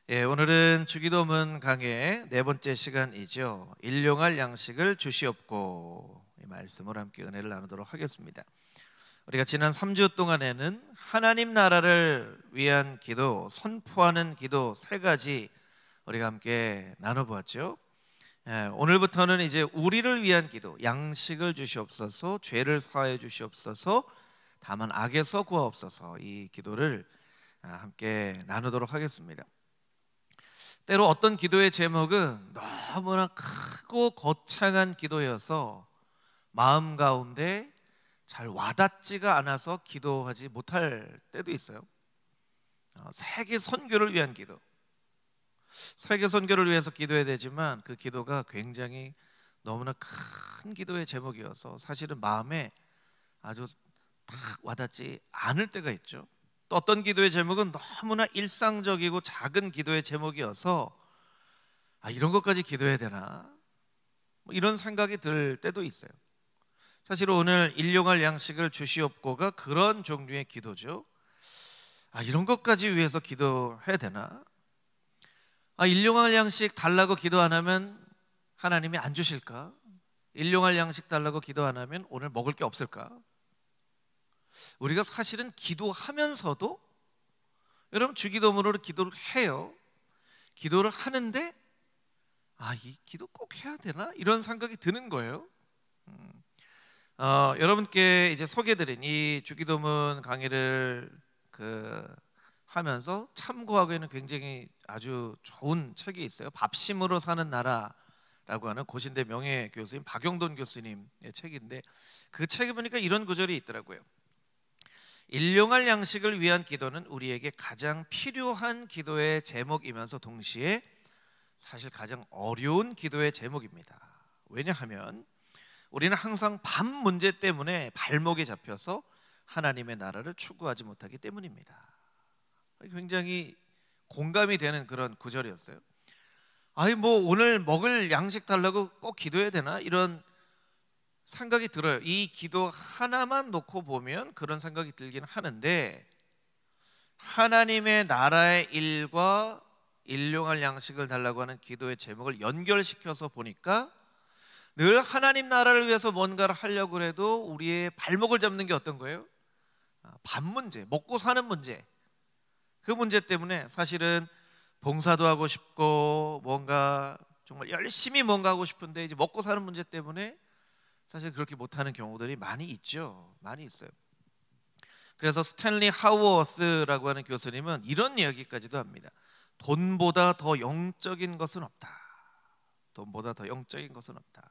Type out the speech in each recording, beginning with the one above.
오늘은 주기도문 강의 네 번째 시간이죠. 일용할 양식을 주시옵고, 이 말씀을 함께 은혜를 나누도록 하겠습니다. 우리가 지난 3주 동안에는 하나님 나라를 위한 기도, 선포하는 기도 세 가지 우리가 함께 나눠보았죠. 오늘부터는 이제 우리를 위한 기도, 양식을 주시옵소서, 죄를 사하여 주시옵소서, 다만 악에서 구하옵소서, 이 기도를 함께 나누도록 하겠습니다. 때로 어떤 기도의 제목은 너무나 크고 거창한 기도여서 마음 가운데 잘 와닿지가 않아서 기도하지 못할 때도 있어요. 세계 선교를 위한 기도, 세계 선교를 위해서 기도해야 되지만 그 기도가 굉장히 너무나 큰 기도의 제목이어서 사실은 마음에 아주 탁 와닿지 않을 때가 있죠. 또 어떤 기도의 제목은 너무나 일상적이고 작은 기도의 제목이어서 이런 것까지 기도해야 되나? 이런 생각이 들 때도 있어요. 사실 오늘 일용할 양식을 주시옵고가 그런 종류의 기도죠. 이런 것까지 위해서 기도해야 되나? 일용할 양식 달라고 기도 안 하면 하나님이 안 주실까? 일용할 양식 달라고 기도 안 하면 오늘 먹을 게 없을까? 우리가 사실은 기도하면서도 여러분 주기도문으로 기도를 해요. 기도를 하는데 이 기도 꼭 해야 되나? 이런 생각이 드는 거예요. 여러분께 이제 소개드린 이 주기도문 강의를 하면서 참고하고 있는 굉장히 아주 좋은 책이 있어요. 밥심으로 사는 나라라고 하는 고신대 명예 교수님 박용돈 교수님의 책인데, 그 책에 보니까 이런 구절이 있더라고요. 일용할 양식을 위한 기도는 우리에게 가장 필요한 기도의 제목이면서 동시에 사실 가장 어려운 기도의 제목입니다. 왜냐하면 우리는 항상 밥 문제 때문에 발목에 잡혀서 하나님의 나라를 추구하지 못하기 때문입니다. 굉장히 공감이 되는 그런 구절이었어요. 오늘 먹을 양식 달라고 꼭 기도해야 되나? 이런 생각이 들어요. 이 기도 하나만 놓고 보면 그런 생각이 들긴 하는데, 하나님의 나라의 일과 일용할 양식을 달라고 하는 기도의 제목을 연결시켜서 보니까 늘 하나님 나라를 위해서 뭔가를 하려고 해도 우리의 발목을 잡는 게 어떤 거예요? 밥 문제, 먹고 사는 문제. 그 문제 때문에 사실은 봉사도 하고 싶고 뭔가 정말 열심히 뭔가 하고 싶은데 이제 먹고 사는 문제 때문에 사실 그렇게 못하는 경우들이 많이 있죠. 많이 있어요. 그래서 스탠리 하우어스라고 하는 교수님은 이런 이야기까지도 합니다. 돈보다 더 영적인 것은 없다. 돈보다 더 영적인 것은 없다.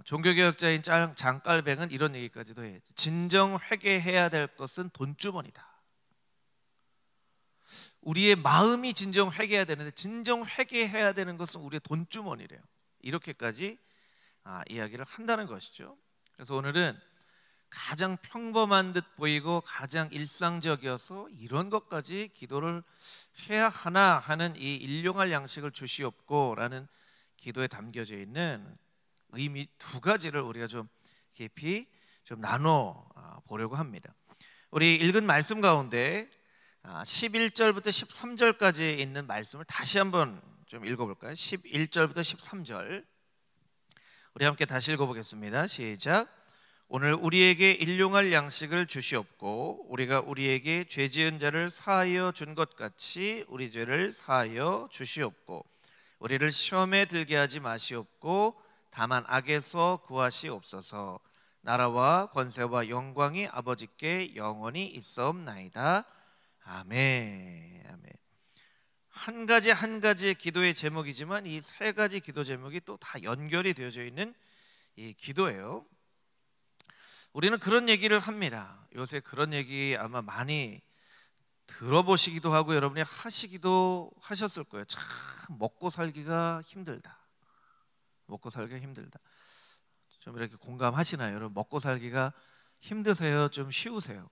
종교개혁자인 장깔뱅은 이런 얘기까지도 해요. 진정 회개해야 될 것은 돈주머니다. 우리의 마음이 진정 회개해야 되는데 진정 회개해야 되는 것은 우리의 돈주머니래요. 이렇게까지 이야기를 한다는 것이죠. 그래서 오늘은 가장 평범한 듯 보이고 가장 일상적이어서 이런 것까지 기도를 해야 하나 하는 이 일용할 양식을 주시옵고라는 기도에 담겨져 있는 의미 두 가지를 우리가 좀 깊이 좀 나눠 보려고 합니다. 우리 읽은 말씀 가운데 11절부터 13절까지 있는 말씀을 다시 한번 좀 읽어볼까요? 11절부터 13절 우리 함께 다시 읽어보겠습니다. 시작. 오늘 우리에게 일용할 양식을 주시옵고 우리가 우리에게 죄 지은 자를 사하여 준 것 같이 우리 죄를 사하여 주시옵고 우리를 시험에 들게 하지 마시옵고 다만 악에서 구하시옵소서. 나라와 권세와 영광이 아버지께 영원히 있사옵나이다. 아멘. 아멘. 한 가지 한 가지의 기도의 제목이지만 이 세 가지 기도 제목이 또 다 연결이 되어져 있는 이 기도예요. 우리는 그런 얘기를 합니다. 요새 그런 얘기 아마 많이 들어보시기도 하고 여러분이 하시기도 하셨을 거예요. 참 먹고 살기가 힘들다. 먹고 살기가 힘들다. 좀 이렇게 공감하시나요? 여러분 먹고 살기가 힘드세요? 좀 쉬우세요?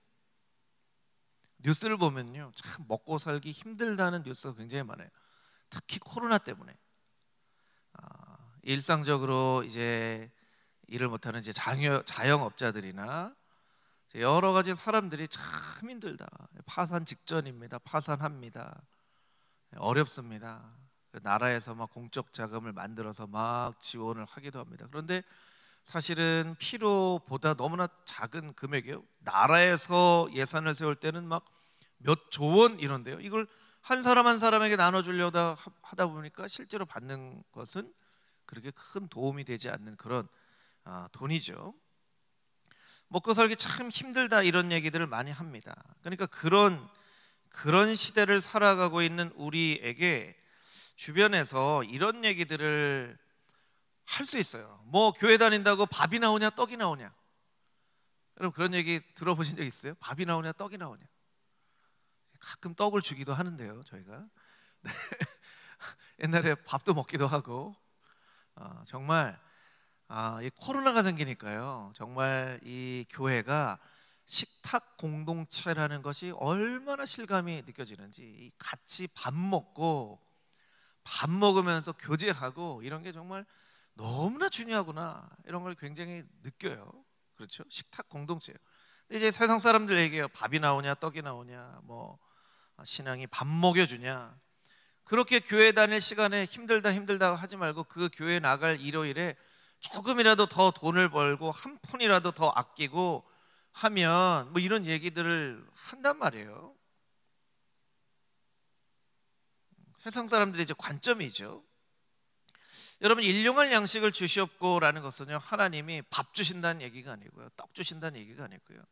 뉴스를 보면요, 참 먹고 살기 힘들다는 뉴스가 굉장히 많아요. 특히 코로나 때문에 일상적으로 이제 일을 못하는 이제 자영업자들이나 여러 가지 사람들이 참 힘들다. 파산 직전입니다. 파산합니다. 어렵습니다. 나라에서 막 공적 자금을 만들어서 막 지원을 하기도 합니다. 그런데 사실은 필요보다 너무나 작은 금액이에요. 나라에서 예산을 세울 때는 막 몇 조 원 이런데요. 이걸 한 사람 한 사람에게 나눠주려다 하다 보니까 실제로 받는 것은 그렇게 큰 도움이 되지 않는 그런 돈이죠. 먹고 살기 참 힘들다 이런 얘기들을 많이 합니다. 그러니까 그런 시대를 살아가고 있는 우리에게 주변에서 이런 얘기들을 할 수 있어요. 뭐 교회 다닌다고 밥이 나오냐 떡이 나오냐. 여러분 그런 얘기 들어보신 적 있어요? 밥이 나오냐 떡이 나오냐. 가끔 떡을 주기도 하는데요, 저희가. 네. 옛날에 밥도 먹기도 하고 정말 이 코로나가 생기니까요. 정말 이 교회가 식탁 공동체라는 것이 얼마나 실감이 느껴지는지, 같이 밥 먹으면서 교제하고 이런 게 정말 너무나 중요하구나 이런 걸 굉장히 느껴요. 그렇죠? 식탁 공동체예요. 근데 이제 세상 사람들 얘기해요. 밥이 나오냐 떡이 나오냐, 뭐 신앙이 밥 먹여주냐. 그렇게 교회 다닐 시간에 힘들다 하지 말고 그 교회 나갈 일요일에 조금이라도 더 돈을 벌고 한 푼이라도 더 아끼고 하면 뭐 이런 얘기들을 한단 말이에요. 세상 사람들의 이제 관점이죠. 여러분 일용할 양식을 주시옵고라는 것은요, 하나님이 밥 주신다는 얘기가 아니고요, 떡 주신다는 얘기가 아니고요,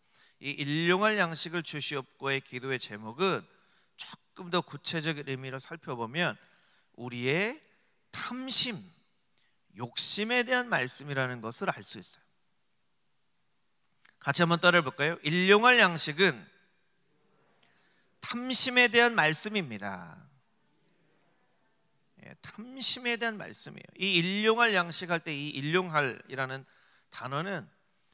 이 일용할 양식을 주시옵고의 기도의 제목은 조금 더 구체적인 의미를 살펴보면 우리의 탐심, 욕심에 대한 말씀이라는 것을 알 수 있어요. 같이 한번 따라해 볼까요? 일용할 양식은 탐심에 대한 말씀입니다. 탐심에 대한 말씀이에요. 이 일용할 양식 할 때 이 일용할이라는 단어는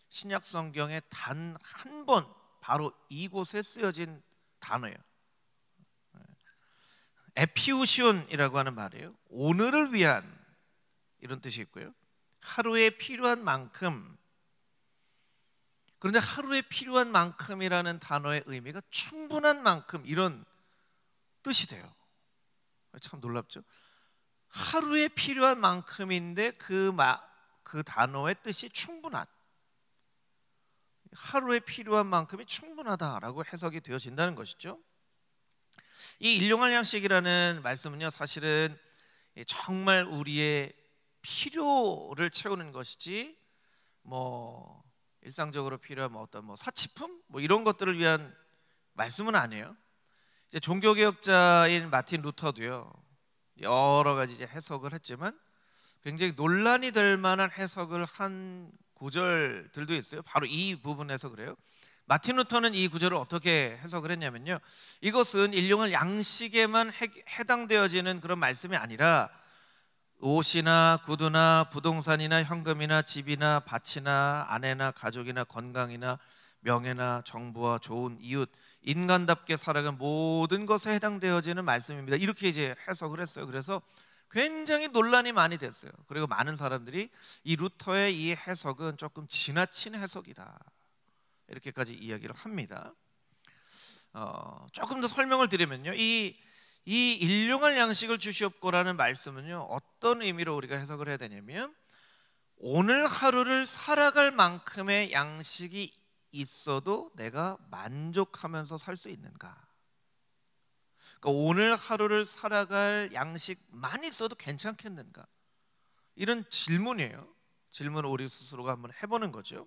신약 성경에 단 한 번 바로 이곳에 쓰여진 단어예요. 에피우시온이라고 하는 말이에요. 오늘을 위한 이런 뜻이 있고요, 하루에 필요한 만큼. 그런데 하루에 필요한 만큼이라는 단어의 의미가 충분한 만큼 이런 뜻이 돼요. 참 놀랍죠? 하루에 필요한 만큼인데 그 단어의 뜻이 충분한, 하루에 필요한 만큼이 충분하다라고 해석이 되어진다는 것이죠. 이 일용할 양식이라는 말씀은요, 사실은 정말 우리의 필요를 채우는 것이지 뭐 일상적으로 필요한 어떤 사치품 이런 것들을 위한 말씀은 아니에요. 이제 종교개혁자인 마틴 루터도요, 여러 가지 이제 해석을 했지만 굉장히 논란이 될 만한 해석을 한 구절들도 있어요. 바로 이 부분에서 그래요. 마틴 루터는 이 구절을 어떻게 해석을 했냐면요, 이것은 일용할 양식에만 해당되어지는 그런 말씀이 아니라 옷이나 구두나 부동산이나 현금이나 집이나 밭이나 아내나 가족이나 건강이나 명예나 정부와 좋은 이웃, 인간답게 살아가는 모든 것에 해당되어지는 말씀입니다. 이렇게 이제 해석을 했어요. 그래서 굉장히 논란이 많이 됐어요. 그리고 많은 사람들이 이 루터의 이 해석은 조금 지나친 해석이다 이렇게까지 이야기를 합니다. 조금 더 설명을 드리면요, 이 일용할 양식을 주시옵고라는 말씀은요, 어떤 의미로 우리가 해석을 해야 되냐면 오늘 하루를 살아갈 만큼의 양식이 있어도 내가 만족하면서 살 수 있는가. 그러니까 오늘 하루를 살아갈 양식만 있어도 괜찮겠는가, 이런 질문이에요. 질문을 우리 스스로가 한번 해보는 거죠.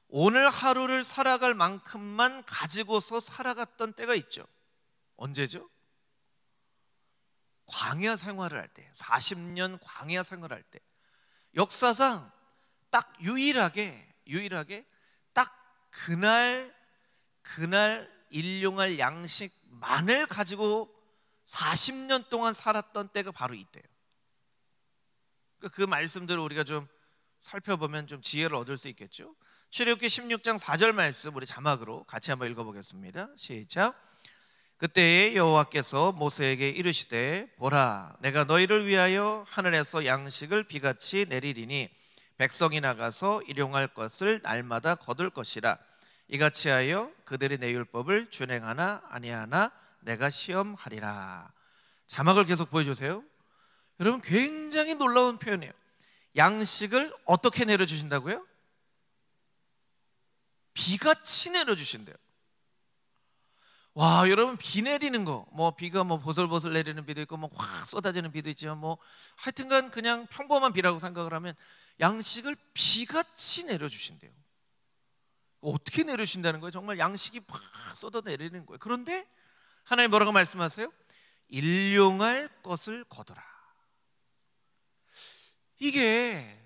오늘 하루를 살아갈 만큼만 가지고서 살아갔던 때가 있죠. 언제죠? 광야 생활을 할 때, 40년 광야 생활을 할 때, 역사상 딱 유일하게 딱 그날 일용할 양식만을 가지고 40년 동안 살았던 때가 바로 이때예요. 그 말씀들을 우리가 좀 살펴보면 좀 지혜를 얻을 수 있겠죠. 출애굽기 16장 4절 말씀 우리 자막으로 같이 한번 읽어보겠습니다. 시작. 그때에 여호와께서 모세에게 이르시되 보라, 내가 너희를 위하여 하늘에서 양식을 비같이 내리리니 백성이 나가서 일용할 것을 날마다 거둘 것이라. 이같이 하여 그들이 내 율법을 준행하나 아니하나 내가 시험하리라. 자막을 계속 보여주세요. 여러분, 굉장히 놀라운 표현이에요. 양식을 어떻게 내려주신다고요? 비같이 내려주신대요. 와, 여러분, 비 내리는 거, 비가 보슬보슬 내리는 비도 있고 확 쏟아지는 비도 있지만 하여튼간 그냥 평범한 비라고 생각을 하면 양식을 비같이 내려주신대요. 어떻게 내려주신다는 거예요? 정말 양식이 팍 쏟아 내리는 거예요. 그런데 하나님 뭐라고 말씀하세요? 일용할 것을 거둬라. 이게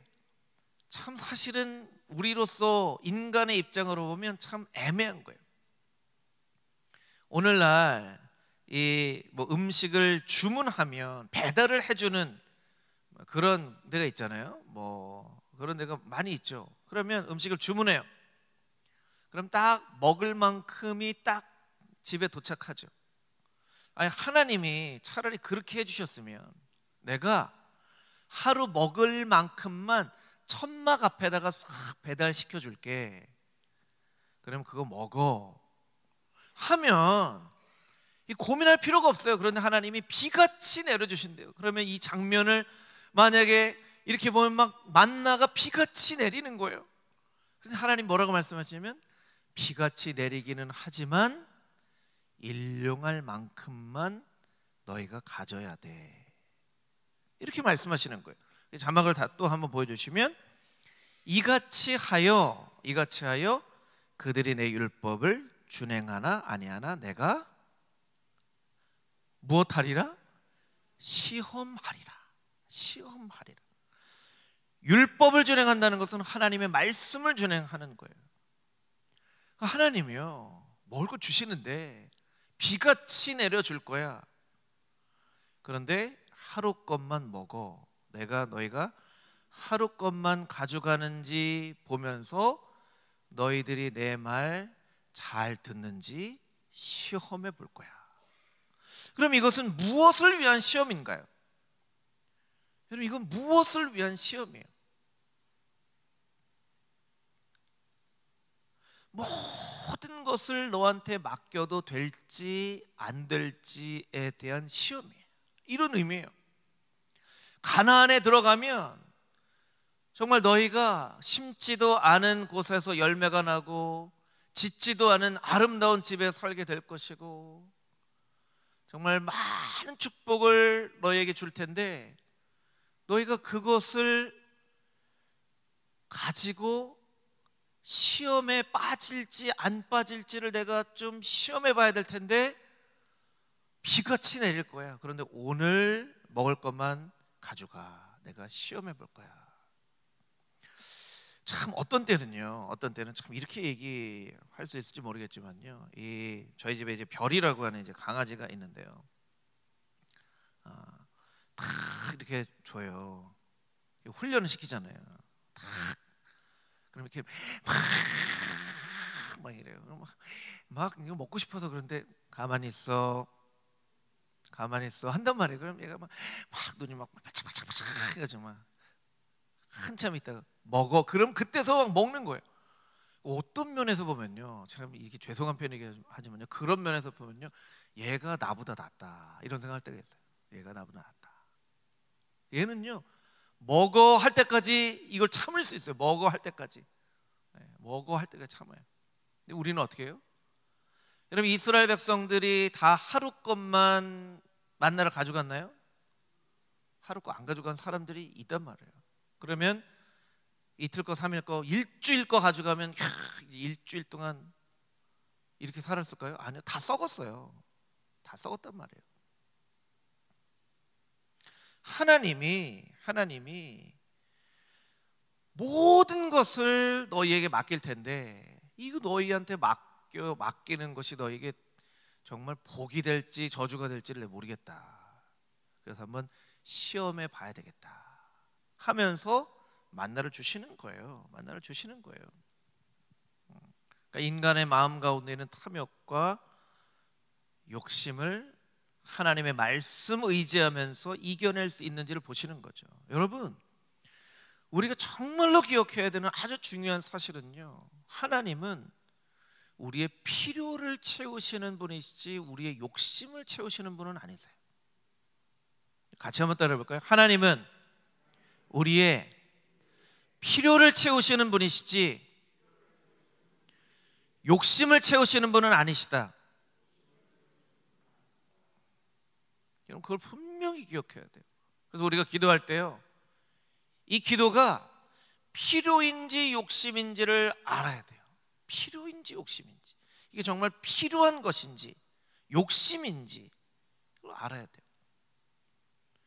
참 사실은 우리로서 인간의 입장으로 보면 참 애매한 거예요. 오늘날 이 음식을 주문하면 배달을 해주는 그런 데가 있잖아요. 그런 데가 많이 있죠. 그러면 음식을 주문해요. 그럼 딱 먹을 만큼이 딱 집에 도착하죠. 아니, 하나님이 차라리 그렇게 해주셨으면 내가 하루 먹을 만큼만 천막 앞에다가 싹 배달시켜 줄게. 그럼 그거 먹어 하면 이 고민할 필요가 없어요. 그런데 하나님이 비같이 내려주신대요. 그러면 이 장면을 만약에 이렇게 보면 막 만나가 비같이 내리는 거예요. 그런데 하나님 뭐라고 말씀하시냐면 비같이 내리기는 하지만 일용할 만큼만 너희가 가져야 돼. 이렇게 말씀하시는 거예요. 자막을 또 한번 보여주시면 이같이 하여 그들이 내 율법을 준행하나 아니하나 내가 무엇하리라? 시험하리라. 율법을 준행한다는 것은 하나님의 말씀을 준행하는 거예요. 하나님이요, 먹을 거 주시는데 비같이 내려줄 거야. 그런데 하루 것만 먹어. 너희가 하루 것만 가져가는지 보면서 너희들이 내 말 잘 듣는지 시험해 볼 거야. 그럼 이것은 무엇을 위한 시험인가요? 여러분, 이건 무엇을 위한 시험이에요? 모든 것을 너한테 맡겨도 될지 안 될지에 대한 시험이에요. 이런 의미예요. 가나안에 들어가면 정말 너희가 심지도 않은 곳에서 열매가 나고 짓지도 않은 아름다운 집에 살게 될 것이고 정말 많은 축복을 너희에게 줄 텐데 너희가 그것을 가지고 시험에 빠질지 안 빠질지를 내가 좀 시험해 봐야 될 텐데 비같이 내릴 거야. 그런데 오늘 먹을 것만 가져가. 내가 시험해 볼 거야. 참 어떤 때는 참 이렇게 얘기할 수 있을지 모르겠지만요. 저희 집에 이제 별이라고 하는 이제 강아지가 있는데요. 탁 이렇게 줘요. 훈련을 시키잖아요. 탁 그럼 이렇게 막 이래요. 막 이거 먹고 싶어서 그런데 가만히 있어 한단 말이에요. 그럼 얘가 막 눈이 막 바짝바짝 해가지고 막 한참 있다가 먹어. 그럼 그때서 막 먹는 거예요. 어떤 면에서 보면요, 참 이렇게 죄송한 표현이긴 하지만요, 그런 면에서 보면요, 얘가 나보다 낫다 이런 생각할 때가 있어요. 얘가 나보다 낫다. 얘는요, 먹어 할 때까지 이걸 참을 수 있어요. 먹어 할 때까지. 먹어 할 때까지 참아요. 근데 우리는 어떻게 해요? 여러분, 이스라엘 백성들이 다 하루 것만 만나를 가져갔나요? 하루 거 안 가져간 사람들이 있단 말이에요. 그러면 이틀 거, 3일 거, 일주일 거 가져가면 일주일 동안 이렇게 살았을까요? 아니요, 다 썩었어요. 다 썩었단 말이에요. 하나님이 모든 것을 너희에게 맡길 텐데 이거 너희한테 맡기는 것이 너희에게 정말 복이 될지 저주가 될지를 모르겠다. 그래서 한번 시험해 봐야 되겠다 하면서 만나를 주시는 거예요. 그러니까 인간의 마음 가운데 있는 탐욕과 욕심을 하나님의 말씀 의지하면서 이겨낼 수 있는지를 보시는 거죠. 여러분, 우리가 정말로 기억해야 되는 아주 중요한 사실은요, 하나님은 우리의 필요를 채우시는 분이시지 우리의 욕심을 채우시는 분은 아니세요. 같이 한번 따라해 볼까요? 하나님은 우리의 필요를 채우시는 분이시지 욕심을 채우시는 분은 아니시다. 여러분, 그걸 분명히 기억해야 돼요. 그래서 우리가 기도할 때요, 이 기도가 필요인지 욕심인지를 알아야 돼요. 필요인지 욕심인지, 이게 정말 필요한 것인지 욕심인지 그걸 알아야 돼요.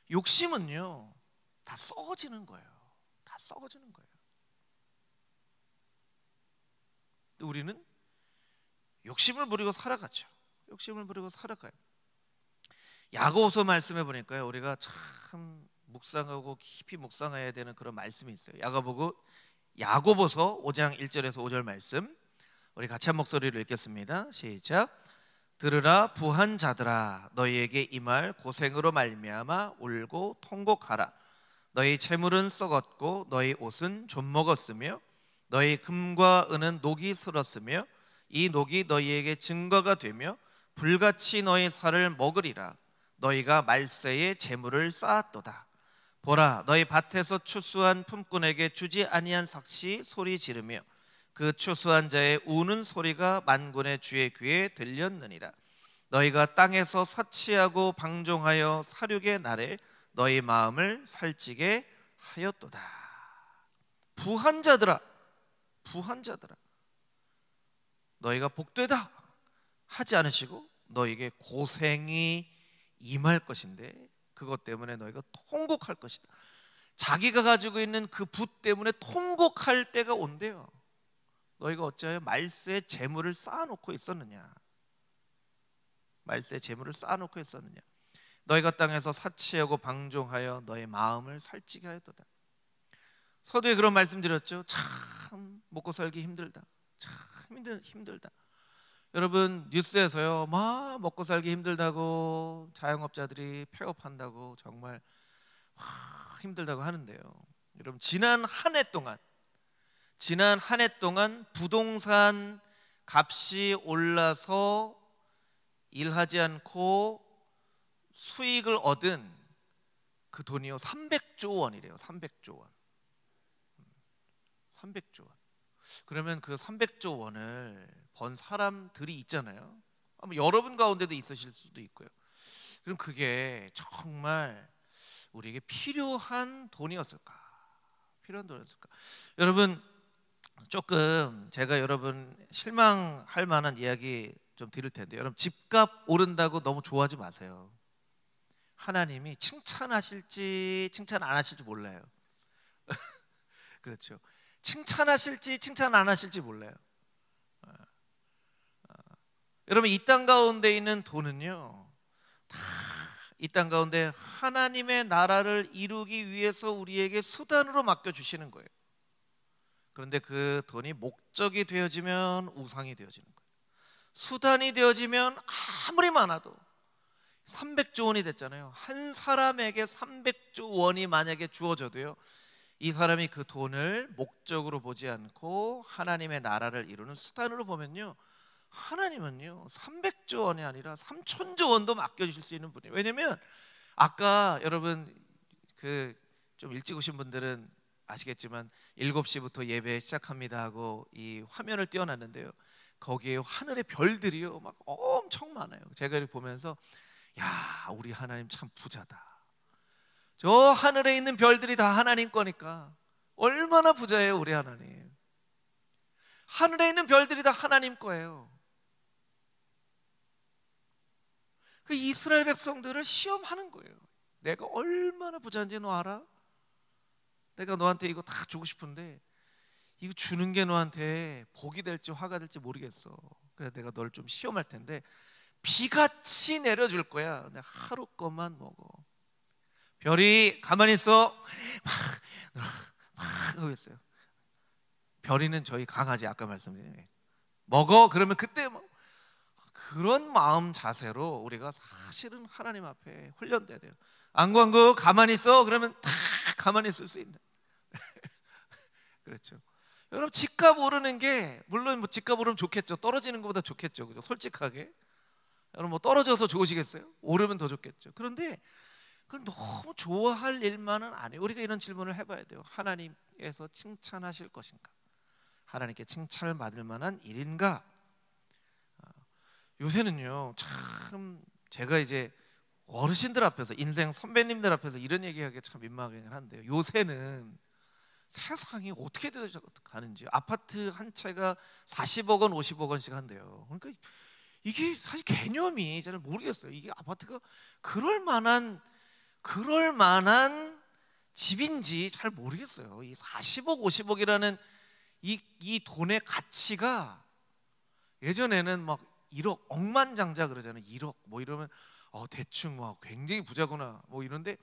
욕심은요 다 썩어지는 거예요. 다 썩어지는 거예요. 우리는 욕심을 부리고 살아가죠. 욕심을 부리고 살아가요. 야고보서 말씀해 보니까요, 우리가 참 묵상하고 깊이 묵상해야 되는 그런 말씀이 있어요. 야고보서 5장 1절에서 5절 말씀, 우리 같이 한 목소리를 읽겠습니다. 시작. 들으라 부한 자들아, 너희에게 이 말 고생으로 말미암아 울고 통곡하라. 너희 재물은 썩었고 너희 옷은 좀먹었으며 너희 금과 은은 녹이 슬었으며 이 녹이 너희에게 증거가 되며 불같이 너희 살을 먹으리라. 너희가 말세에 재물을 쌓았도다. 보라, 너희 밭에서 추수한 품꾼에게 주지 아니한 삭시 소리 지르며 그 추수한 자의 우는 소리가 만군의 주의 귀에 들렸느니라. 너희가 땅에서 사치하고 방종하여 살육의 날에 너희 마음을 살찌게 하였도다. 부한 자들아, 부한 자들아, 너희가 복되다 하지 않으시고 너희에게 고생이 임할 것인데 그것 때문에 너희가 통곡할 것이다. 자기가 가지고 있는 그 붓 때문에 통곡할 때가 온대요. 너희가 어찌하여 말세에 재물을 쌓아놓고 있었느냐. 말세에 재물을 쌓아놓고 있었느냐. 너희가 땅에서 사치하고 방종하여 너희 마음을 살찌게 하였도다. 서두에 그런 말씀 드렸죠. 참 먹고 살기 힘들다. 참 힘들다. 여러분, 뉴스에서요 막 먹고 살기 힘들다고, 자영업자들이 폐업한다고 정말 힘들다고 하는데요, 여러분, 지난 한 해 동안 부동산 값이 올라서 일하지 않고 수익을 얻은 그 돈이요 300조 원이래요. 300조 원. 300조 원. 그러면 그 300조 원을 번 사람들이 있잖아요. 아마 여러분 가운데도 있으실 수도 있고요. 그럼 그게 정말 우리에게 필요한 돈이었을까? 필요한 돈이었을까? 여러분, 조금 제가 여러분 실망할 만한 이야기 좀 드릴 텐데, 여러분 집값 오른다고 너무 좋아하지 마세요. 하나님이 칭찬하실지 칭찬 안 하실지 몰라요. 그렇죠. 칭찬하실지 칭찬 안 하실지 몰라요. 여러분, 이 땅 가운데 있는 돈은요 다 이 땅 가운데 하나님의 나라를 이루기 위해서 우리에게 수단으로 맡겨주시는 거예요. 그런데 그 돈이 목적이 되어지면 우상이 되어지는 거예요. 수단이 되어지면 아무리 많아도 300조 원이 됐잖아요. 한 사람에게 300조 원이 만약에 주어져도요, 이 사람이 그 돈을 목적으로 보지 않고 하나님의 나라를 이루는 수단으로 보면요, 하나님은요 300조 원이 아니라 3천조 원도 맡겨주실 수 있는 분이에요. 왜냐면 아까 여러분 그 좀 일찍 오신 분들은 아시겠지만 7시부터 예배 시작합니다 하고 이 화면을 띄워놨는데요, 거기에 하늘의 별들이요 막 엄청 많아요. 제가 이렇게 보면서 야, 우리 하나님 참 부자다. 저 하늘에 있는 별들이 다 하나님 거니까 얼마나 부자예요 우리 하나님. 하늘에 있는 별들이 다 하나님 거예요. 그 이스라엘 백성들을 시험하는 거예요. 내가 얼마나 부자인지 너 알아? 내가 너한테 이거 다 주고 싶은데 이거 주는 게 너한테 복이 될지 화가 될지 모르겠어. 그래서 내가 널 좀 시험할 텐데 비같이 내려줄 거야. 내가 하루 것만 먹어. 별이 가만히 있어. 막 하고 있어요. 별이는 저희 강아지, 아까 말씀드린 먹어. 그러면 그때 뭐 그런 마음 자세로 우리가 사실은 하나님 앞에 훈련돼야 돼요. 안광구 가만히 있어. 그러면 다 가만히 있을 수 있는. 그렇죠. 여러분 집값 오르는 게 물론 뭐 집값 오르면 좋겠죠. 떨어지는 것보다 좋겠죠. 그죠? 솔직하게. 여러분 뭐 떨어져서 좋으시겠어요? 오르면 더 좋겠죠. 그런데 그건 너무 좋아할 일만은 아니에요. 우리가 이런 질문을 해봐야 돼요. 하나님께서 칭찬하실 것인가? 하나님께 칭찬을 받을 만한 일인가? 요새는요 참 제가 이제 어르신들 앞에서 인생 선배님들 앞에서 이런 얘기하기 참 민망하긴 한데요. 요새는 세상이 어떻게 가는지 아파트 한 채가 40억 원, 50억 원씩 한대요. 그러니까 이게 사실 개념이 잘 모르겠어요. 이게 아파트가 그럴 만한 집인지 잘 모르겠어요. 이 40억, 50억이라는 이 돈의 가치가 예전에는 막 1억, 억만장자 그러잖아요. 1억 뭐 이러면 대충 막 굉장히 부자구나 뭐 이런데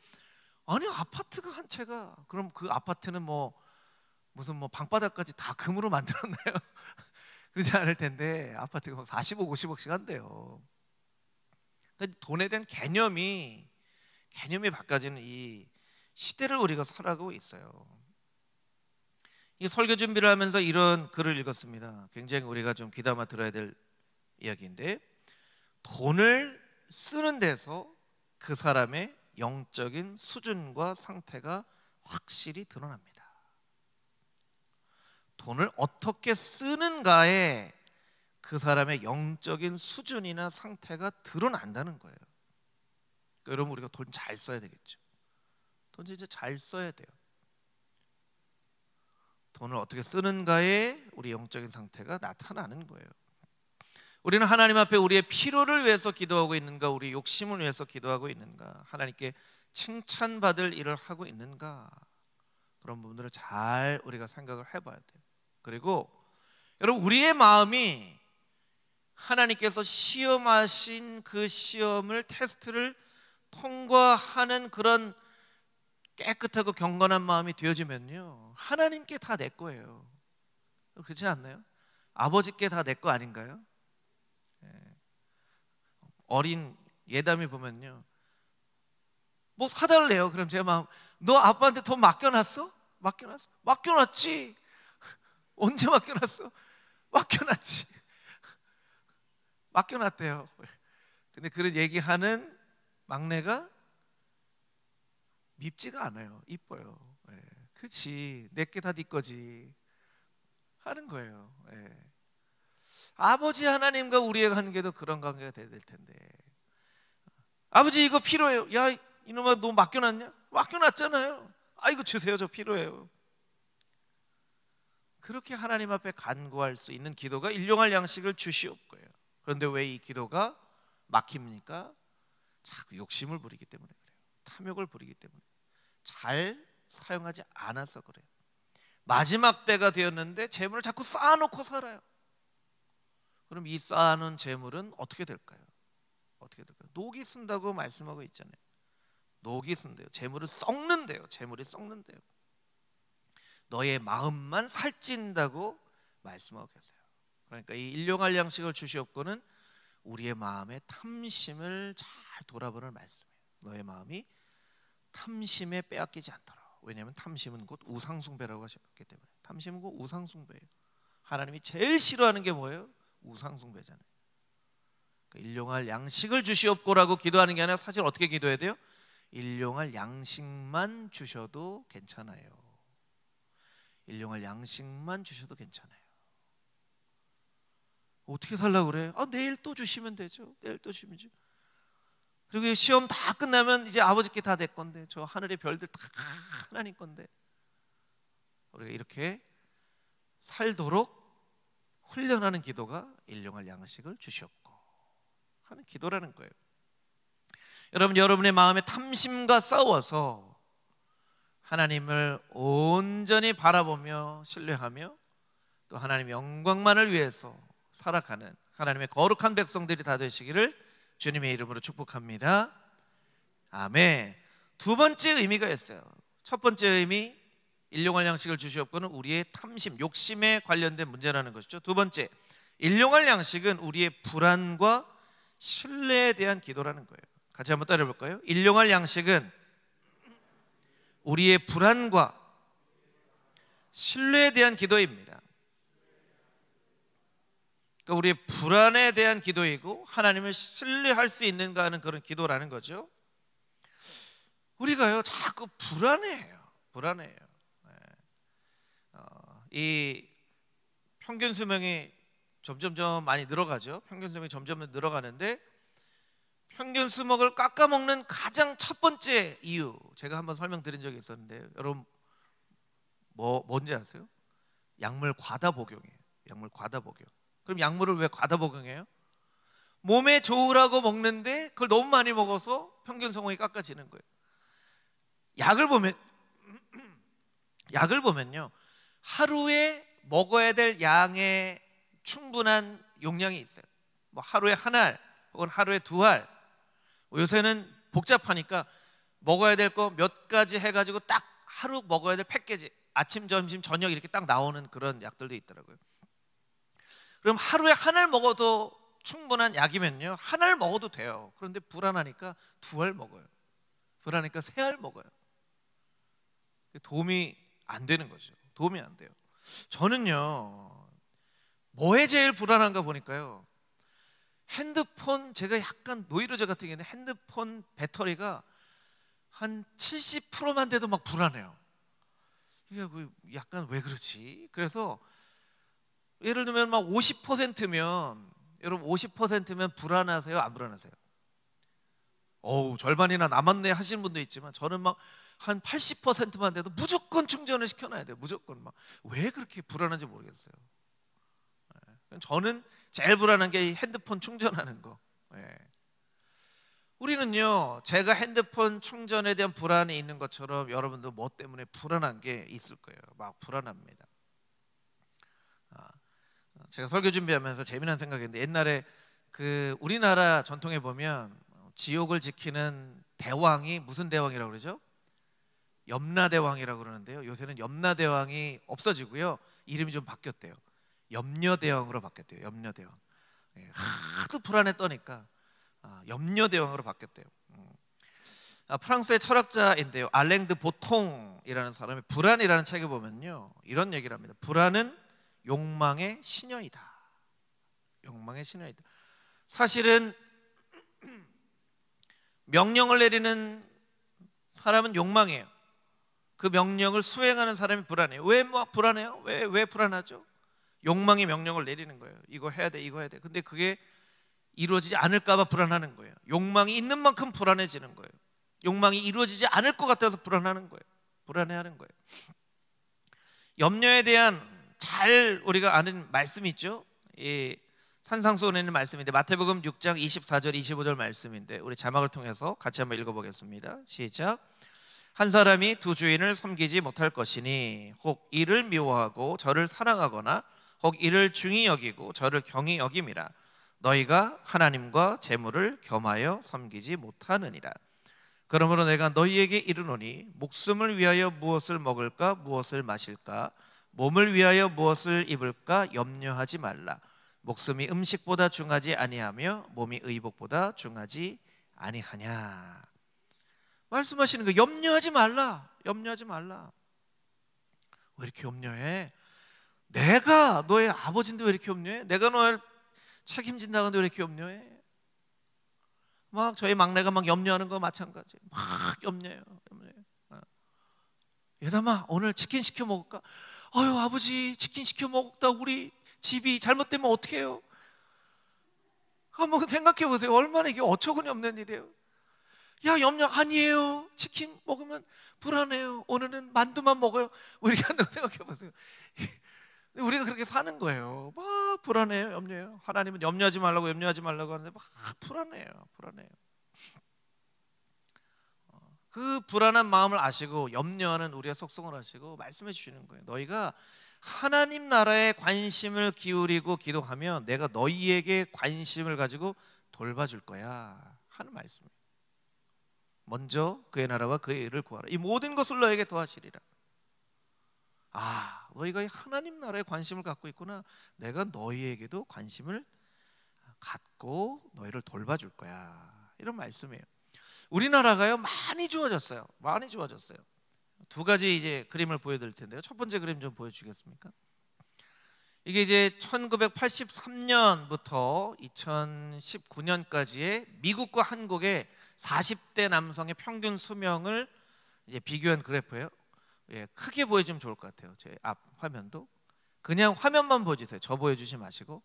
아니 아파트가 한 채가 그럼 그 아파트는 뭐 무슨 뭐 방바닥까지 다 금으로 만들었나요? 그러지 않을 텐데 아파트가 막 40억, 50억씩 한대요. 그러니까 돈에 대한 개념이 바뀌어지는 이 시대를 우리가 살아가고 있어요. 이 설교 준비를 하면서 이런 글을 읽었습니다. 굉장히 우리가 좀 귀담아 들어야 될 이야기인데 돈을 쓰는 데서 그 사람의 영적인 수준과 상태가 확실히 드러납니다. 돈을 어떻게 쓰는가에 그 사람의 영적인 수준이나 상태가 드러난다는 거예요. 그러니까 여러분 우리가 돈 잘 써야 되겠죠. 돈 진짜 잘 써야 돼요. 돈을 어떻게 쓰는가에 우리 영적인 상태가 나타나는 거예요. 우리는 하나님 앞에 우리의 필요를 위해서 기도하고 있는가, 우리의 욕심을 위해서 기도하고 있는가, 하나님께 칭찬받을 일을 하고 있는가, 그런 부분들을 잘 우리가 생각을 해봐야 돼요. 그리고 여러분 우리의 마음이 하나님께서 시험하신 그 시험을 테스트를 통과하는 그런 깨끗하고 경건한 마음이 되어지면요 하나님께 다 내 거예요. 그렇지 않나요? 아버지께 다 내 거 아닌가요? 어린 예담이 보면요 뭐 사달래요. 그럼 제 마음 너 아빠한테 돈 맡겨놨어? 맡겨놨지. 언제 맡겨놨어? 맡겨놨지. 맡겨놨대요. 근데 그런 얘기하는 막내가 밉지가 않아요. 이뻐요. 그렇지 내게 다 네 거지 하는 거예요. 아버지 하나님과 우리의 관계도 그런 관계가 돼야 될 텐데 아버지 이거 필요해요. 야 이놈아 너 맡겨놨냐? 맡겨놨잖아요. 이거 주세요. 저 필요해요. 그렇게 하나님 앞에 간구할 수 있는 기도가 일용할 양식을 주시옵고요. 그런데 왜 이 기도가 막힙니까? 자꾸 욕심을 부리기 때문에 그래요. 탐욕을 부리기 때문에 잘 사용하지 않아서 그래요. 마지막 때가 되었는데 재물을 자꾸 쌓아놓고 살아요. 그럼 이 쌓아놓은 재물은 어떻게 될까요? 녹이 쓴다고 말씀하고 있잖아요. 녹이 쓴대요. 재물을 썩는데요. 재물이 썩는데요. 너의 마음만 살찐다고 말씀하고 계세요. 그러니까 이 일용할 양식을 주시옵고는 우리의 마음의 탐심을 잘 돌아보는 말씀이에요. 너의 마음이 탐심에 빼앗기지 않도록. 왜냐하면 탐심은 곧 우상숭배라고 하셨기 때문에. 탐심은 곧 우상숭배예요. 하나님이 제일 싫어하는 게 뭐예요? 우상숭배잖아요. 그러니까 일용할 양식을 주시옵고라고 기도하는 게 아니라 사실 어떻게 기도해야 돼요? 일용할 양식만 주셔도 괜찮아요. 일용할 양식만 주셔도 괜찮아요. 어떻게 살라고 그래? 내일 또 주시면 되죠. 내일 또 주시면 되죠. 그리고 시험 다 끝나면 이제 아버지께 다 내 건데 저 하늘의 별들 다 하나님 건데 우리가 이렇게 살도록 훈련하는 기도가 일용할 양식을 주시옵고 하는 기도라는 거예요. 여러분의 마음의 탐심과 싸워서 하나님을 온전히 바라보며 신뢰하며 또 하나님의 영광만을 위해서 살아가는 하나님의 거룩한 백성들이 다 되시기를 주님의 이름으로 축복합니다. 아멘. 두 번째 의미가 있어요. 첫 번째 의미 일용할 양식을 주시옵고는 우리의 탐심, 욕심에 관련된 문제라는 것이죠. 두 번째 일용할 양식은 우리의 불안과 신뢰에 대한 기도라는 거예요. 같이 한번 따라해 볼까요? 일용할 양식은 우리의 불안과 신뢰에 대한 기도입니다. 그러니까 우리의 불안에 대한 기도이고 하나님을 신뢰할 수 있는가 하는 그런 기도라는 거죠. 우리가요 자꾸 불안해해요. 이 평균 수명이 점점 많이 늘어가죠. 평균 수명이 점점 늘어가는데 평균 수명을 깎아먹는 가장 첫 번째 이유, 제가 한번 설명드린 적이 있었는데 여러분 뭔지 아세요? 약물 과다 복용이에요. 약물 과다 복용. 그럼 약물을 왜 과다 복용해요? 몸에 좋으라고 먹는데 그걸 너무 많이 먹어서 평균 수명이 깎아지는 거예요. 약을 보면요 하루에 먹어야 될 양의 충분한 용량이 있어요. 뭐 하루에 한 알 혹은 하루에 두 알. 요새는 복잡하니까 먹어야 될 거 몇 가지 해가지고 딱 하루 먹어야 될 패키지, 아침, 점심, 저녁 이렇게 딱 나오는 그런 약들도 있더라고요. 그럼 하루에 한 알 먹어도 충분한 약이면요 한 알 먹어도 돼요. 그런데 불안하니까 두 알 먹어요. 불안하니까 세 알 먹어요. 도움이 안 되는 거죠. 도움이 안 돼요. 저는요 뭐에 제일 불안한가 보니까요 핸드폰, 제가 약간 노이로제 같은 경우는 핸드폰 배터리가 한 70%만 돼도 막 불안해요. 이게 약간 왜 그렇지? 그래서 예를 들면 막 50%면 여러분 50%면 불안하세요? 안 불안하세요? 절반이나 남았네 하시는 분도 있지만 저는 막 한 80%만 돼도 무조건 충전을 시켜놔야 돼요. 무조건. 막 왜 그렇게 불안한지 모르겠어요. 저는 제일 불안한 게 핸드폰 충전하는 거. 우리는요 제가 핸드폰 충전에 대한 불안이 있는 것처럼 여러분도 뭐 때문에 불안한 게 있을 거예요. 막 불안합니다. 제가 설교 준비하면서 재미난 생각인데 옛날에 그 우리나라 전통에 보면 지옥을 지키는 대왕이 무슨 대왕이라고 그러죠? 염라대왕이라고 그러는데요 요새는 염라대왕이 없어지고요 이름이 좀 바뀌었대요. 염려대왕으로 바뀌었대요. 염려대왕. 하도 불안에 떠니까 염려대왕으로 바뀌었대요. 프랑스의 철학자인데요 알랭 드 보통이라는 사람이 불안이라는 책에 보면요 이런 얘기를 합니다. 불안은 욕망의 신여이다. 욕망의 신여이다. 사실은 명령을 내리는 사람은 욕망이에요. 그 명령을 수행하는 사람이 불안해요. 왜 불안해요? 왜 불안하죠? 욕망이 명령을 내리는 거예요. 이거 해야 돼, 이거 해야 돼. 근데 그게 이루어지지 않을까 봐 불안하는 거예요. 욕망이 있는 만큼 불안해지는 거예요. 욕망이 이루어지지 않을 것 같아서 불안하는 거예요. 불안해하는 거예요. 염려에 대한 잘 우리가 아는 말씀이 있죠. 산상수훈에 있는 말씀인데 마태복음 6장 24절 25절 말씀인데 우리 자막을 통해서 같이 한번 읽어보겠습니다. 시작. 한 사람이 두 주인을 섬기지 못할 것이니 혹 이를 미워하고 저를 사랑하거나 혹 이를 중히 여기고 저를 경히 여김이라. 너희가 하나님과 재물을 겸하여 섬기지 못하느니라. 그러므로 내가 너희에게 이르노니 목숨을 위하여 무엇을 먹을까 무엇을 마실까 몸을 위하여 무엇을 입을까 염려하지 말라. 목숨이 음식보다 중하지 아니하며 몸이 의복보다 중하지 아니하냐. 말씀하시는 거 염려하지 말라. 염려하지 말라. 왜 이렇게 염려해? 내가 너의 아버지인데 왜 이렇게 염려해? 내가 너를 책임진다는데 왜 이렇게 염려해? 막 저희 막내가 막 염려하는 거 마찬가지. 막 염려해요. 예담아 오늘 치킨 시켜 먹을까? 아유 아버지 치킨 시켜 먹다 우리 집이 잘못되면 어떻게 해요? 한번 생각해 보세요. 얼마나 이게 어처구니 없는 일이에요. 야 염려 아니에요. 치킨 먹으면 불안해요. 오늘은 만두만 먹어요. 뭐 이렇게 한다고 생각해 보세요. 우리가 그렇게 사는 거예요. 막 불안해요. 염려해요. 하나님은 염려하지 말라고 하는데 막 불안해요. 그 불안한 마음을 아시고 염려하는 우리의 속성을 아시고 말씀해 주시는 거예요. 너희가 하나님 나라에 관심을 기울이고 기도하면 내가 너희에게 관심을 가지고 돌봐줄 거야 하는 말씀이에요. 먼저 그의 나라와 그의 의를 구하라. 이 모든 것을 너에게 더하시리라. 너희가 하나님 나라에 관심을 갖고 있구나. 내가 너희에게도 관심을 갖고 너희를 돌봐줄 거야. 이런 말씀이에요. 우리나라가요 많이 좋아졌어요. 두 가지 이제 그림을 보여드릴 텐데요. 첫 번째 그림 좀 보여주시겠습니까? 이게 이제 1983년부터 2019년까지의 미국과 한국의 40대 남성의 평균 수명을 이제 비교한 그래프예요. 예, 크게 보여주면 좋을 것 같아요. 제 앞 화면도 그냥 화면만 보여주세요. 저 보여주지 마시고.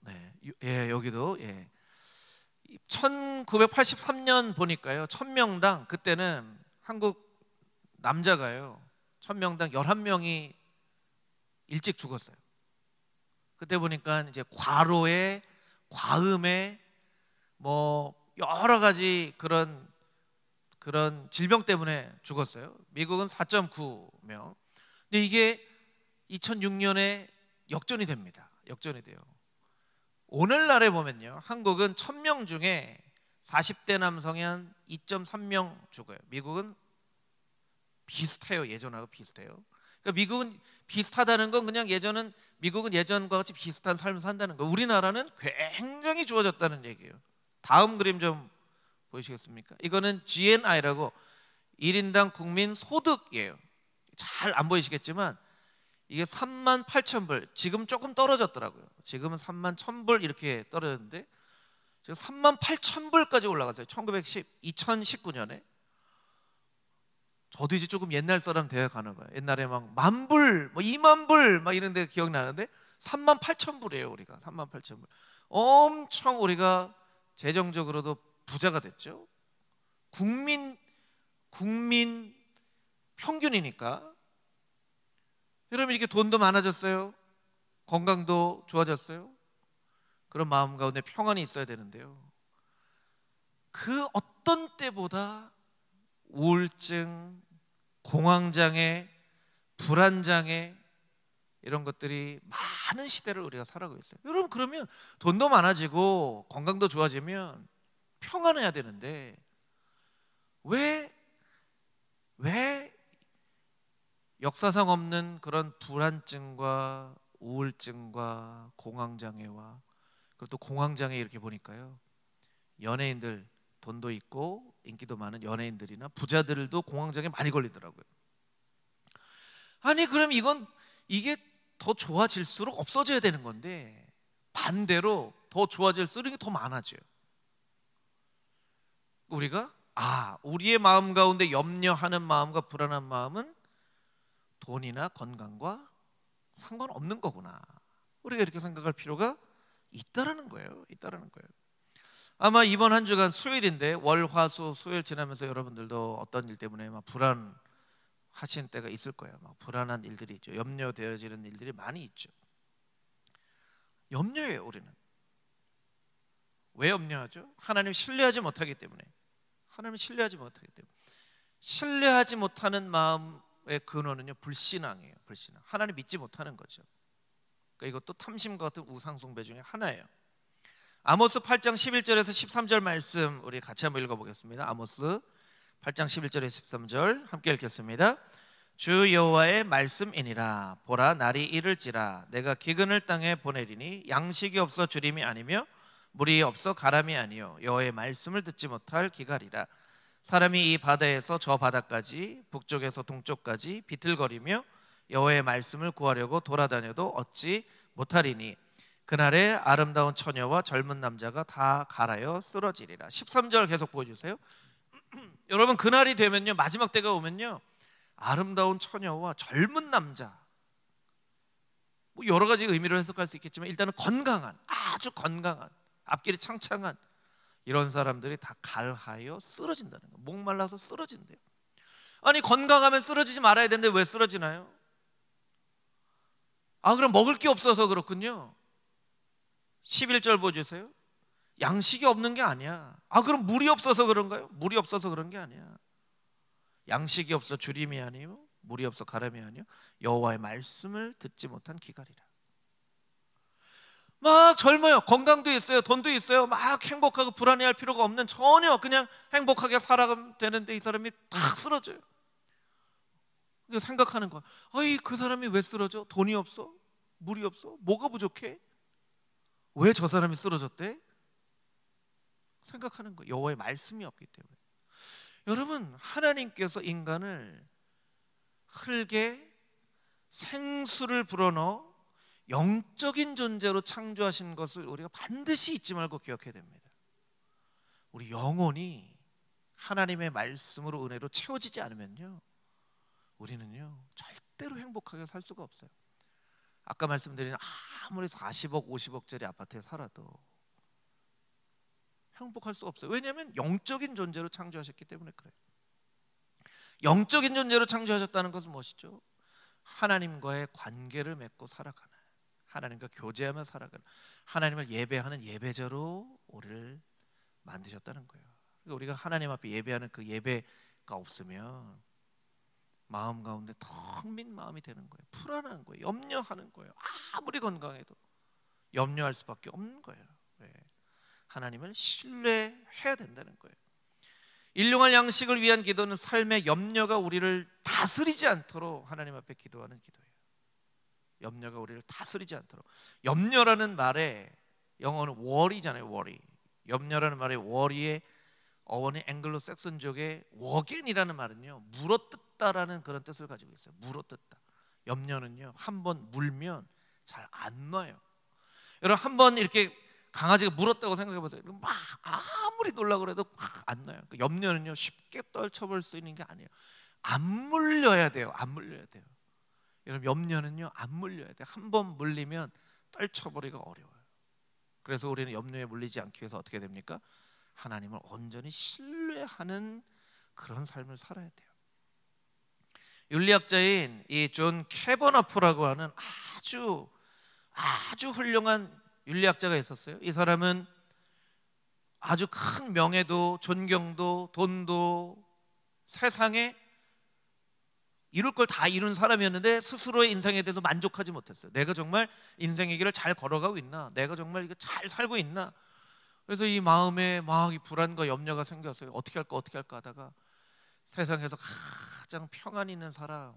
네, 예, 여기도 예. 1983년 보니까요, 1000명당 그때는 한국 남자가요, 1000명당 11명이 일찍 죽었어요. 그때 보니까 이제 과로에 과음에 뭐 여러 가지 그런 질병 때문에 죽었어요. 미국은 4.9명. 근데 이게 2006년에 역전이 됩니다. 역전이 돼요. 오늘날에 보면요, 한국은 1000명 중에 40대 남성이 한 2.3명 죽어요. 미국은 비슷해요. 예전하고 비슷해요. 그러니까 미국은 비슷하다는 건 그냥 미국은 예전과 같이 비슷한 삶을 산다는 거. 우리나라는 굉장히 좋아졌다는 얘기예요. 다음 그림 좀 보이시겠습니까? 이거는 GNI라고 1인당 국민 소득이에요. 잘 안 보이시겠지만 이게 38,000불, 지금 조금 떨어졌더라고요. 지금은 31,000불 이렇게 떨어졌는데 지금 38,000불까지 올라갔어요. 2019년에. 저도 이제 조금 옛날 사람 되어 가나 봐요. 옛날에 막 10,000불, 뭐 20,000불 막 이런 데 기억나는데 38,000불이에요. 우리가 38,000불. 엄청 우리가 재정적으로도 부자가 됐죠. 국민 평균이니까. 여러분, 이렇게 돈도 많아졌어요. 건강도 좋아졌어요. 그런 마음 가운데 평안이 있어야 되는데요, 그 어떤 때보다 우울증, 공황장애, 불안장애 이런 것들이 많은 시대를 우리가 살아가고 있어요. 여러분, 그러면 돈도 많아지고 건강도 좋아지면 평안해야 되는데 왜 역사상 없는 그런 불안증과 우울증과 공황장애와, 그리고 또 공황장애 이렇게 보니까요, 연예인들, 돈도 있고 인기도 많은 연예인들이나 부자들도 공황장애 많이 걸리더라고요. 아니, 그럼 이게 더 좋아질수록 없어져야 되는 건데 반대로 더 좋아질수록 이게 더 많아져요. 우리가 우리의 마음 가운데 염려하는 마음과 불안한 마음은 돈이나 건강과 상관없는 거구나. 우리가 이렇게 생각할 필요가 있다라는 거예요. 아마 이번 한 주간 수요일인데 월, 화, 수, 수요일 지나면서 여러분들도 어떤 일 때문에 막 불안하신 때가 있을 거예요. 막 불안한 일들이 있죠. 염려되어지는 일들이 많이 있죠. 염려해요. 우리는 왜 염려하죠? 하나님 신뢰하지 못하기 때문에. 신뢰하지 못하는 마음의 근원은요, 불신앙이에요. 불신앙. 하나님 믿지 못하는 거죠. 그러니까 이것도 탐심과 같은 우상숭배 중에 하나예요. 아모스 8장 11절에서 13절 말씀 우리 같이 한번 읽어보겠습니다. 아모스 8장 11절에서 13절 함께 읽겠습니다. 주 여호와의 말씀이니라. 보라, 날이 이를지라. 내가 기근을 땅에 보내리니 양식이 없어 주림이 아니며 물이 없어 가람이 아니요 여호와의 말씀을 듣지 못할 기갈이라. 사람이 이 바다에서 저 바다까지 북쪽에서 동쪽까지 비틀거리며 여호와의 말씀을 구하려고 돌아다녀도 얻지 못하리니 그날에 아름다운 처녀와 젊은 남자가 다 갈아여 쓰러지리라. 13절 계속 보여주세요. 여러분, 그날이 되면요, 마지막 때가 오면요, 아름다운 처녀와 젊은 남자, 뭐 여러 가지 의미로 해석할 수 있겠지만 일단은 건강한, 아주 건강한, 앞길이 창창한 이런 사람들이 다 갈하여 쓰러진다는 거예요. 목말라서 쓰러진대요. 아니, 건강하면 쓰러지지 말아야 되는데 왜 쓰러지나요? 그럼 먹을 게 없어서 그렇군요. 11절 보여주세요. 양식이 없는 게 아니야. 그럼 물이 없어서 그런가요? 물이 없어서 그런 게 아니야. 양식이 없어 주림이 아니요 물이 없어 가람이 아니요 여호와의 말씀을 듣지 못한 기갈이라. 막 젊어요. 건강도 있어요. 돈도 있어요. 막 행복하고 불안해할 필요가 없는, 전혀 그냥 행복하게 살아가면 되는데 이 사람이 탁 쓰러져요. 그러니까 생각하는 거야. 그 사람이 왜 쓰러져? 돈이 없어? 물이 없어? 뭐가 부족해? 왜 저 사람이 쓰러졌대? 생각하는 거예요. 여호와의 말씀이 없기 때문에. 여러분, 하나님께서 인간을 흙에 생수를 불어넣어 영적인 존재로 창조하신 것을 우리가 반드시 잊지 말고 기억해야 됩니다. 우리 영혼이 하나님의 말씀으로 은혜로 채워지지 않으면요, 우리는요 절대로 행복하게 살 수가 없어요. 아까 말씀드린 아무리 40억 50억짜리 아파트에 살아도 행복할 수 없어요. 왜냐하면 영적인 존재로 창조하셨기 때문에 그래요. 영적인 존재로 창조하셨다는 것은 무엇이죠? 하나님과의 관계를 맺고 살아가는, 하나님과 교제하며 살아가는, 하나님을 예배하는 예배자로 우리를 만드셨다는 거예요. 그러니까 우리가 하나님 앞에 예배하는 그 예배가 없으면 마음 가운데 텅 빈 마음이 되는 거예요. 불안한 거예요. 염려하는 거예요. 아무리 건강해도 염려할 수밖에 없는 거예요. 왜? 하나님을 신뢰해야 된다는 거예요. 일용할 양식을 위한 기도는 삶의 염려가 우리를 다스리지 않도록 하나님 앞에 기도하는 기도예요. 염려가 우리를 다스리지 않도록. 염려라는 말에 영어는 worry잖아요. worry. 염려라는 말에 worry의 어원이 앵글로색슨족의 워겐이라는 말은요, 물어뜯다라는 그런 뜻을 가지고 있어요. 물어뜯다. 염려는요, 한번 물면 잘 안 놔요. 여러분, 한번 이렇게 강아지가 물었다고 생각해 보세요. 막 아무리 놀라고 그래도 막 안 놔요. 염려는요, 쉽게 떨쳐볼 수 있는 게 아니에요. 안 물려야 돼요. 안 물려야 돼요. 여러분, 염려는요, 안 물려야 돼요. 한번 물리면 떨쳐버리기가 어려워요. 그래서 우리는 염려에 물리지 않기 위해서 어떻게 됩니까? 하나님을 온전히 신뢰하는 그런 삶을 살아야 돼요. 윤리학자인 이 존 캐버너프라고 하는 아주 훌륭한 윤리학자가 있었어요. 이 사람은 아주 큰 명예도 존경도 돈도 세상에 이룰 걸 다 이룬 사람이었는데 스스로의 인생에 대해서 만족하지 못했어요. 내가 정말 인생의 길을 잘 걸어가고 있나? 내가 정말 이거 잘 살고 있나? 그래서 이 마음에 막 이 불안과 염려가 생겼어요. 어떻게 할까 하다가 세상에서 가장 평안이 있는 사람,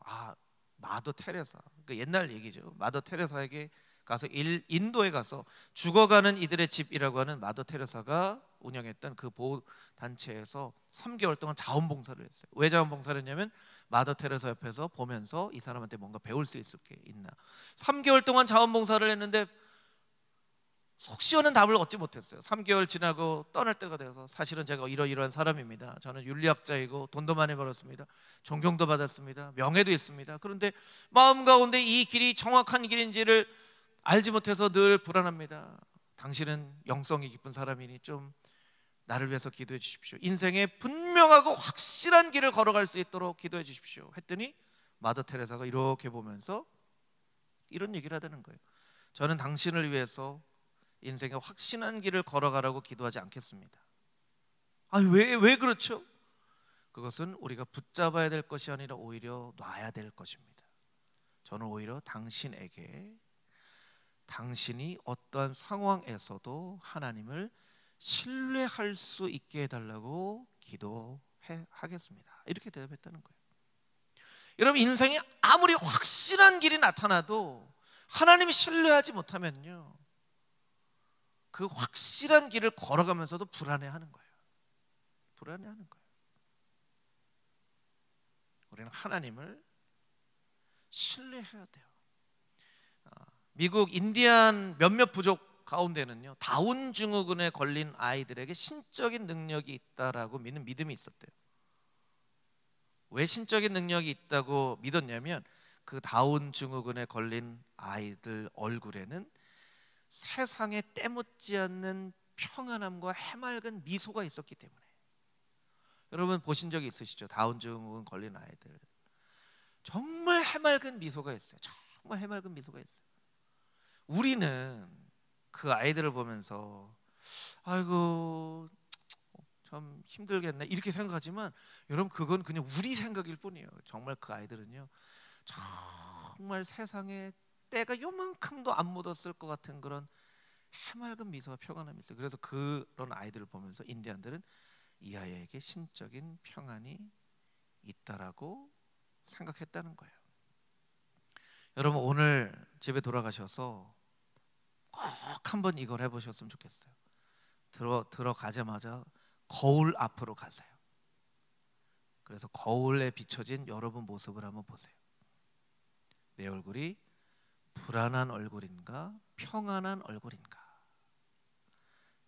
마더 테레사. 그러니까 옛날 얘기죠. 마더 테레사에게 가서 인도에 가서 죽어가는 이들의 집이라고 하는 마더 테레사가 운영했던 그 보호 단체에서 3개월 동안 자원봉사를 했어요. 왜 자원봉사를 했냐면 마더 테레사 옆에서 보면서 이 사람한테 뭔가 배울 수 있나. 3개월 동안 자원봉사를 했는데 속 시원한 답을 얻지 못했어요. 3개월 지나고 떠날 때가 돼서, 사실은 제가 이러이러한 사람입니다. 저는 윤리학자이고 돈도 많이 벌었습니다. 존경도 받았습니다. 명예도 있습니다. 그런데 마음 가운데 이 길이 정확한 길인지를 알지 못해서 늘 불안합니다. 당신은 영성이 깊은 사람이니 좀 나를 위해서 기도해 주십시오. 인생에 분명하고 확실한 길을 걸어갈 수 있도록 기도해 주십시오. 했더니 마더 테레사가 이렇게 보면서 이런 얘기를 하다는 거예요. 저는 당신을 위해서 인생의 확신한 길을 걸어가라고 기도하지 않겠습니다. 왜 그렇죠? 그것은 우리가 붙잡아야 될 것이 아니라 오히려 놔야 될 것입니다. 저는 오히려 당신에게 당신이 어떠한 상황에서도 하나님을 신뢰할 수 있게 해달라고 기도하겠습니다. 이렇게 대답했다는 거예요. 여러분, 인생에 아무리 확실한 길이 나타나도 하나님이 신뢰하지 못하면요, 그 확실한 길을 걸어가면서도 불안해하는 거예요. 불안해하는 거예요. 우리는 하나님을 신뢰해야 돼요. 미국 인디안 몇몇 부족 가운데는요, 다운 증후군에 걸린 아이들에게 신적인 능력이 있다라고 믿는 믿음이 있었대요. 왜 신적인 능력이 있다고 믿었냐면 그 다운 증후군에 걸린 아이들 얼굴에는 세상에 때묻지 않는 평안함과 해맑은 미소가 있었기 때문에. 여러분 보신 적이 있으시죠? 다운 증후군 걸린 아이들 정말 해맑은 미소가 있어요. 정말 해맑은 미소가 있어요. 우리는 그 아이들을 보면서 아이고 참 힘들겠네 이렇게 생각하지만, 여러분 그건 그냥 우리 생각일 뿐이에요. 정말 그 아이들은요, 정말 세상에 때가 요만큼도 안 묻었을 것 같은 그런 해맑은 미소와 평안함이 있어요. 그래서 그런 아이들을 보면서 인디안들은 이 아이에게 신적인 평안이 있다라고 생각했다는 거예요. 여러분 오늘 집에 돌아가셔서 꼭 한번 이걸 해보셨으면 좋겠어요. 들어가자마자 거울 앞으로 가세요. 그래서 거울에 비춰진 여러분 모습을 한번 보세요. 내 얼굴이 불안한 얼굴인가 평안한 얼굴인가?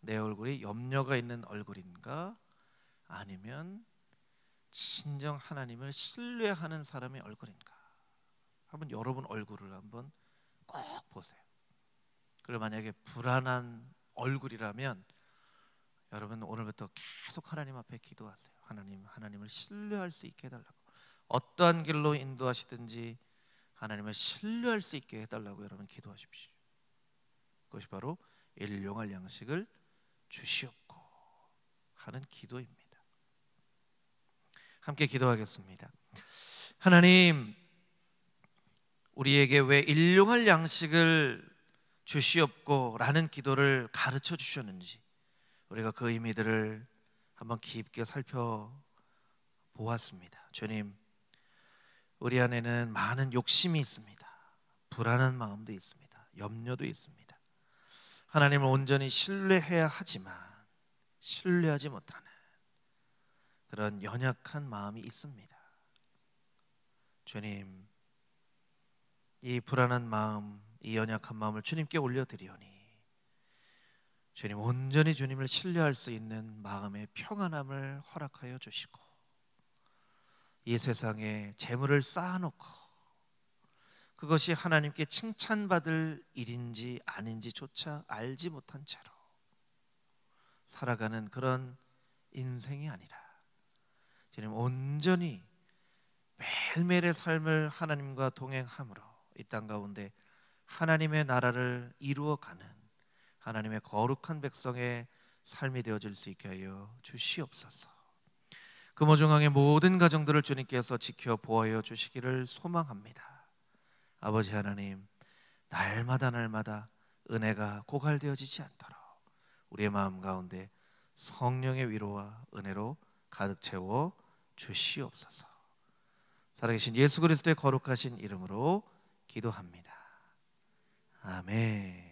내 얼굴이 염려가 있는 얼굴인가 아니면 진정 하나님을 신뢰하는 사람의 얼굴인가? 한번 여러분 얼굴을 한번 꼭 보세요. 그리고 만약에 불안한 얼굴이라면 여러분 오늘부터 계속 하나님 앞에 기도하세요. 하나님을 신뢰할 수 있게 해달라고. 어떠한 길로 인도하시든지 하나님을 신뢰할 수 있게 해달라고 여러분 기도하십시오. 그것이 바로 일용할 양식을 주시옵고 하는 기도입니다. 함께 기도하겠습니다. 하나님, 우리에게 왜 일용할 양식을 주시옵고 라는 기도를 가르쳐 주셨는지 우리가 그 의미들을 한번 깊게 살펴보았습니다. 주님, 우리 안에는 많은 욕심이 있습니다. 불안한 마음도 있습니다. 염려도 있습니다. 하나님을 온전히 신뢰해야 하지만 신뢰하지 못하는 그런 연약한 마음이 있습니다. 주님, 이 불안한 마음, 이 연약한 마음을 주님께 올려드리오니 주님, 온전히 주님을 신뢰할 수 있는 마음의 평안함을 허락하여 주시고 이 세상에 재물을 쌓아놓고 그것이 하나님께 칭찬받을 일인지 아닌지조차 알지 못한 채로 살아가는 그런 인생이 아니라 주님, 온전히 매일매일의 삶을 하나님과 동행함으로 이 땅 가운데 하나님의 나라를 이루어가는 하나님의 거룩한 백성의 삶이 되어질 수 있게 하여 주시옵소서. 금오중앙의 모든 가정들을 주님께서 지켜 보호하여 주시기를 소망합니다. 아버지 하나님, 날마다 은혜가 고갈되어지지 않도록 우리의 마음 가운데 성령의 위로와 은혜로 가득 채워 주시옵소서. 살아계신 예수 그리스도의 거룩하신 이름으로 기도합니다. 아멘.